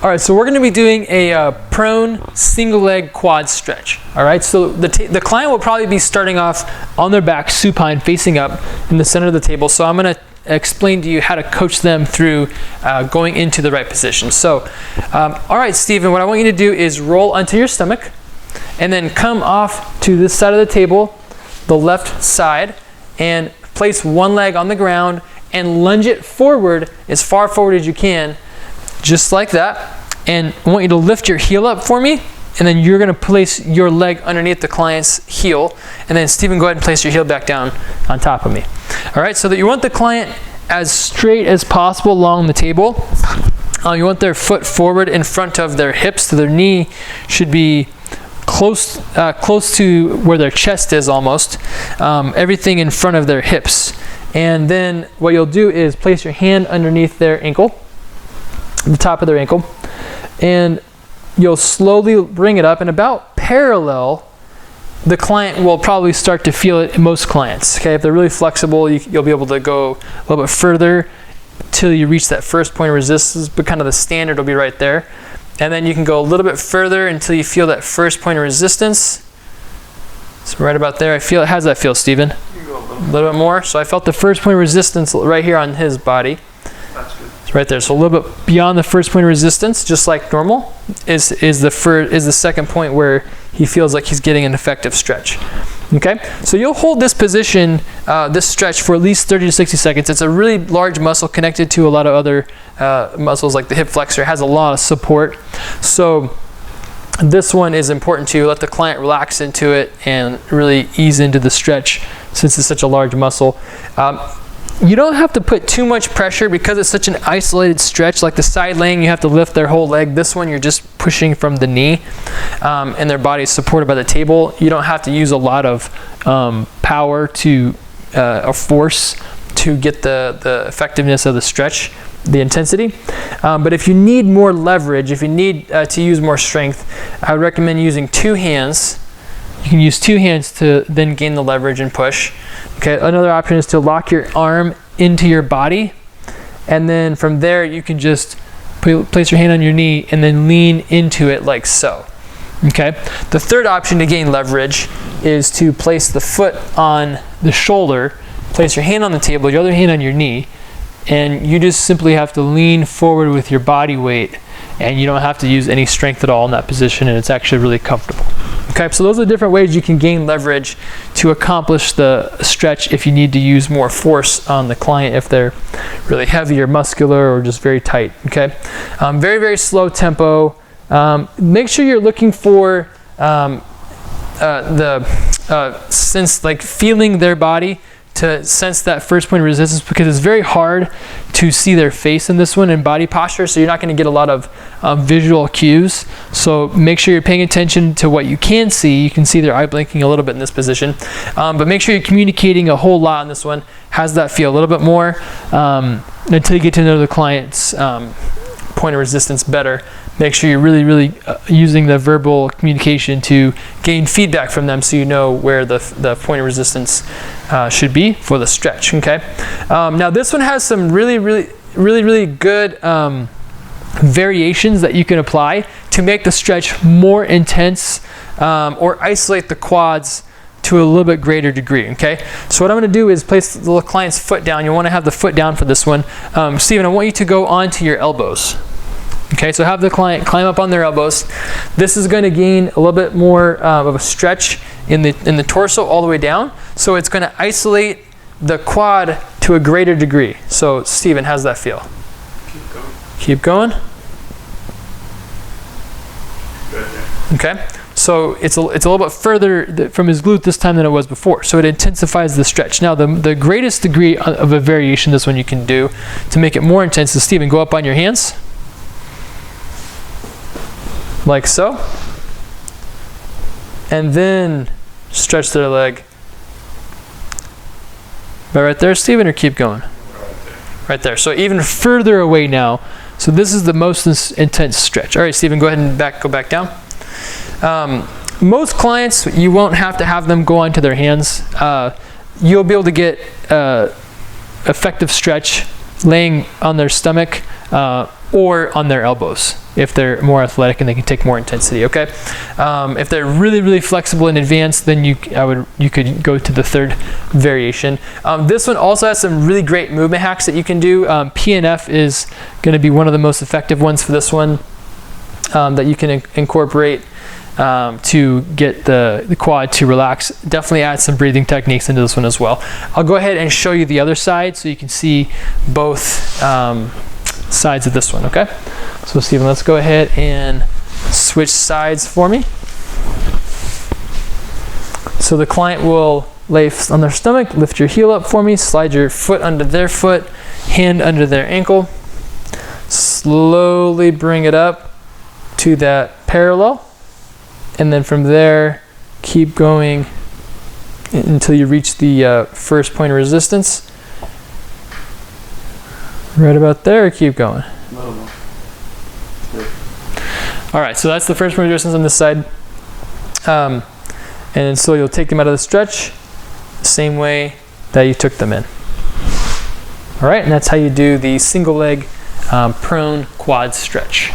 All right, so we're going to be doing a prone single leg quad stretch. All right, so the client will probably be starting off on their back, supine, facing up in the center of the table. So I'm going to explain to you how to coach them through going into the right position. So, all right, Stephen, what I want you to do is roll onto your stomach and then come off to this side of the table, the left side, and place one leg on the ground and lunge it forward as far forward as you can. Just like that. And I want you to lift your heel up for me, and then you're going to place your leg underneath the client's heel, and then Stephen, go ahead and place your heel back down on top of me. All right, so that you want the client as straight as possible along the table. You want their foot forward in front of their hips, so their knee should be close to where their chest is almost. Everything in front of their hips. And then what you'll do is place your hand underneath their ankle, the top of their ankle, and you'll slowly bring it up, and about parallel, the client will probably start to feel it in most clients. Okay, if they're really flexible, you'll be able to go a little bit further till you reach that first point of resistance, but kind of the standard will be right there. And then you can go a little bit further until you feel that first point of resistance. So right about there, I feel it. How's that feel, Stephen? You can go a little bit more. So I felt the first point of resistance right here on his body. That's good. Right there, so a little bit beyond the first point of resistance, just like normal, is the second point where he feels like he's getting an effective stretch. Okay, so you'll hold this position, this stretch, for at least 30 to 60 seconds. It's a really large muscle connected to a lot of other muscles, like the hip flexor. It has a lot of support. So this one is important to let the client relax into it and really ease into the stretch, since it's such a large muscle. You don't have to put too much pressure because it's such an isolated stretch. Like the side laying, you have to lift their whole leg. This one, you're just pushing from the knee, and their body is supported by the table. You don't have to use a lot of power or force to get the effectiveness of the stretch, the intensity. But if you need more leverage, if you need to use more strength, I would recommend using two hands. You can use two hands to then gain the leverage and push. Okay, another option is to lock your arm into your body, and then from there you can just place your hand on your knee and then lean into it like so. Okay, the third option to gain leverage is to place the foot on the shoulder, place your hand on the table, your other hand on your knee, and you just simply have to lean forward with your body weight, and you don't have to use any strength at all in that position, and it's actually really comfortable. Okay, so those are different ways you can gain leverage to accomplish the stretch if you need to use more force on the client, if they're really heavy or muscular or just very tight. Okay, very, very slow tempo. Make sure you're looking for sense, like feeling their body, to sense that first point of resistance, because it's very hard to see their face in this one in body posture, so you're not going to get a lot of visual cues. So make sure you're paying attention to what you can see. You can see their eye blinking a little bit in this position, but make sure you're communicating a whole lot on this one. How's that feel? A little bit more until you get to know the client's point of resistance better. Make sure you're really, really using the verbal communication to gain feedback from them, so you know where the point of resistance should be for the stretch. Okay. Now this one has some really good variations that you can apply to make the stretch more intense, or isolate the quads to a little bit greater degree. Okay, so what I'm going to do is place the client's foot down. You want to have the foot down for this one. Stephen, I want you to go onto your elbows. Okay, so have the client climb up on their elbows. This is going to gain a little bit more of a stretch in the torso all the way down. So it's going to isolate the quad to a greater degree. So Stephen, how's that feel? Keep going. Okay, so it's a little bit further from his glute this time than it was before. So it intensifies the stretch. Now the greatest degree of a variation this one you can do to make it more intense is, Stephen, go up on your hands. Like so, and then stretch their leg. Right there, Stephen, or keep going? Right there. So even further away now. So this is the most intense stretch. All right, Stephen, go ahead and go back down. Most clients, you won't have to have them go onto their hands. You'll be able to get effective stretch laying on their stomach, or on their elbows if they're more athletic and they can take more intensity. Okay, if they're really flexible and advanced, then you could go to the third variation. This one also has some really great movement hacks that you can do. PNF is going to be one of the most effective ones for this one that you can incorporate to get the quad to relax. Definitely add some breathing techniques into this one as well. I'll go ahead and show you the other side so you can see both sides of this one, okay? So Stephen, let's go ahead and switch sides for me. So the client will lay on their stomach, lift your heel up for me, slide your foot under their foot, hand under their ankle, slowly bring it up to that parallel, and then from there keep going until you reach the first point of resistance. Right about there, keep going. All right, so that's the first point of resistance on this side. And so you'll take them out of the stretch the same way that you took them in. All right, and that's how you do the single leg prone quad stretch.